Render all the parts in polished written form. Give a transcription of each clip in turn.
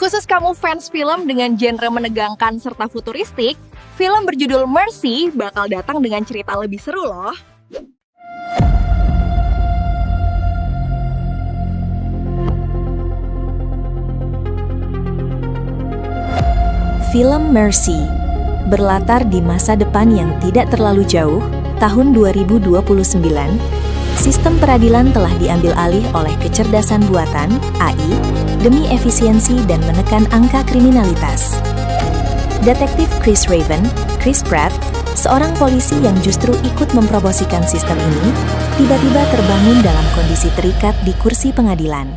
Khusus kamu fans film dengan genre menegangkan serta futuristik, film berjudul Mercy bakal datang dengan cerita lebih seru loh. Film Mercy berlatar di masa depan yang tidak terlalu jauh, tahun 2029. Sistem peradilan telah diambil alih oleh kecerdasan buatan (AI) demi efisiensi dan menekan angka kriminalitas. Detektif Chris Raven, Chris Pratt, seorang polisi yang justru ikut mempromosikan sistem ini, tiba-tiba terbangun dalam kondisi terikat di kursi pengadilan.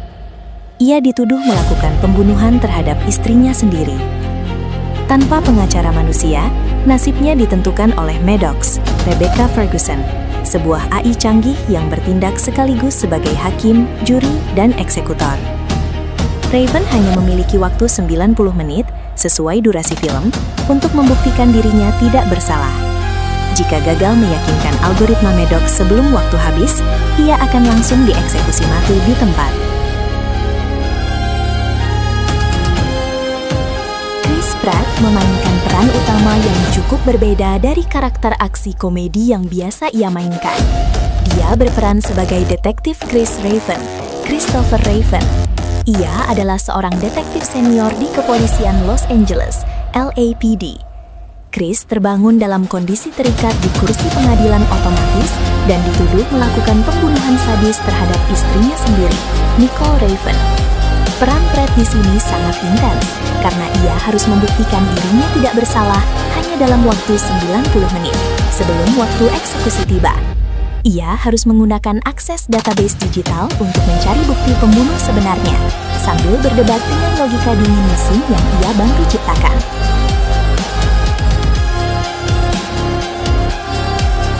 Ia dituduh melakukan pembunuhan terhadap istrinya sendiri. Tanpa pengacara manusia, nasibnya ditentukan oleh Maddox, Rebecca Ferguson, sebuah AI canggih yang bertindak sekaligus sebagai hakim, juri, dan eksekutor. Raven hanya memiliki waktu 90 menit, sesuai durasi film, untuk membuktikan dirinya tidak bersalah. Jika gagal meyakinkan algoritma Maddox sebelum waktu habis, ia akan langsung dieksekusi mati di tempat. Pratt memainkan peran utama yang cukup berbeda dari karakter aksi komedi yang biasa ia mainkan. Dia berperan sebagai detektif Christopher Raven. Ia adalah seorang detektif senior di kepolisian Los Angeles, LAPD. Chris terbangun dalam kondisi terikat di kursi pengadilan otomatis dan dituduh melakukan pembunuhan sadis terhadap istrinya sendiri, Nicole Raven. Peran Pratt di sini sangat intens karena ia harus membuktikan dirinya tidak bersalah hanya dalam waktu 90 menit sebelum waktu eksekusi tiba. Ia harus menggunakan akses database digital untuk mencari bukti pembunuh sebenarnya sambil berdebat dengan logika dingin mesin yang ia bantu ciptakan.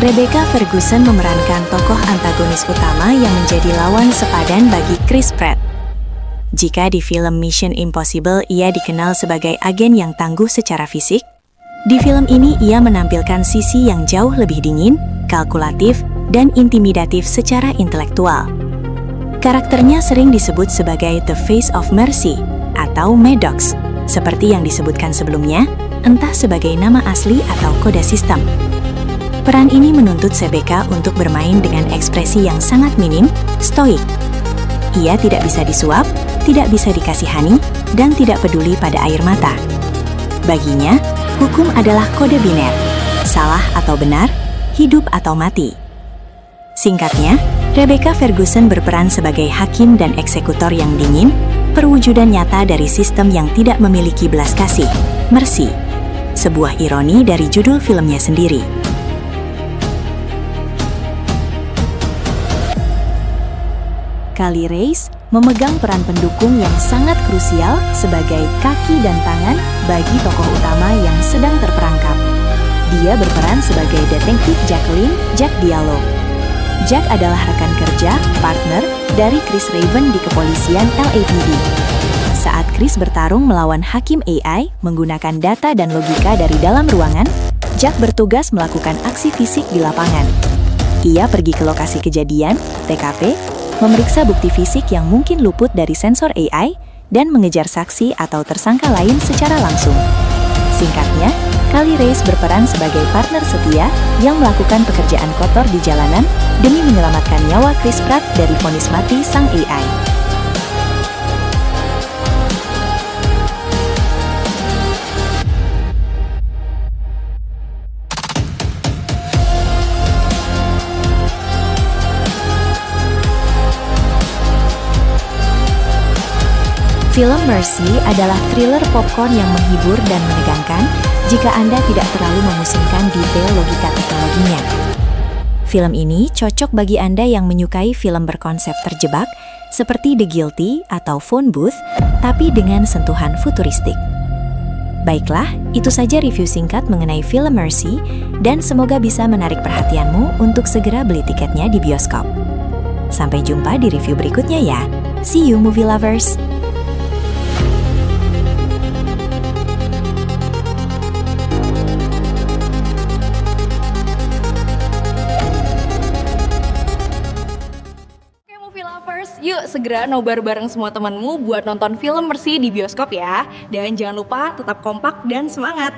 Rebecca Ferguson memerankan tokoh antagonis utama yang menjadi lawan sepadan bagi Chris Pratt. Jika di film Mission Impossible ia dikenal sebagai agen yang tangguh secara fisik, di film ini ia menampilkan sisi yang jauh lebih dingin, kalkulatif, dan intimidatif secara intelektual. Karakternya sering disebut sebagai The Face of Mercy atau Maddox, seperti yang disebutkan sebelumnya, entah sebagai nama asli atau kode sistem. Peran ini menuntut Rebecca untuk bermain dengan ekspresi yang sangat minim, stoik. Ia tidak bisa disuap, tidak bisa dikasihani, dan tidak peduli pada air mata. Baginya, hukum adalah kode biner, salah atau benar, hidup atau mati. Singkatnya, Rebecca Ferguson berperan sebagai hakim dan eksekutor yang dingin, perwujudan nyata dari sistem yang tidak memiliki belas kasih, Mercy. Sebuah ironi dari judul filmnya sendiri. Kali Reis memegang peran pendukung yang sangat krusial sebagai kaki dan tangan bagi tokoh utama yang sedang terperangkap. Dia berperan sebagai detektif Jack Diallo. Jack adalah rekan kerja, partner, dari Chris Raven di kepolisian LAPD. Saat Chris bertarung melawan hakim AI menggunakan data dan logika dari dalam ruangan, Jack bertugas melakukan aksi fisik di lapangan. Ia pergi ke lokasi kejadian, TKP, memeriksa bukti fisik yang mungkin luput dari sensor AI, dan mengejar saksi atau tersangka lain secara langsung. Singkatnya, Kali Reis berperan sebagai partner setia yang melakukan pekerjaan kotor di jalanan demi menyelamatkan nyawa Chris Pratt dari vonis mati sang AI. Film Mercy adalah thriller popcorn yang menghibur dan menegangkan jika Anda tidak terlalu memusingkan detail logika teknologinya. Film ini cocok bagi Anda yang menyukai film berkonsep terjebak seperti The Guilty atau Phone Booth, tapi dengan sentuhan futuristik. Baiklah, itu saja review singkat mengenai film Mercy, dan semoga bisa menarik perhatianmu untuk segera beli tiketnya di bioskop. Sampai jumpa di review berikutnya ya. See you movie lovers! Yuk segera nobar bareng semua temanmu buat nonton film Mercy di bioskop ya. Dan jangan lupa tetap kompak dan semangat.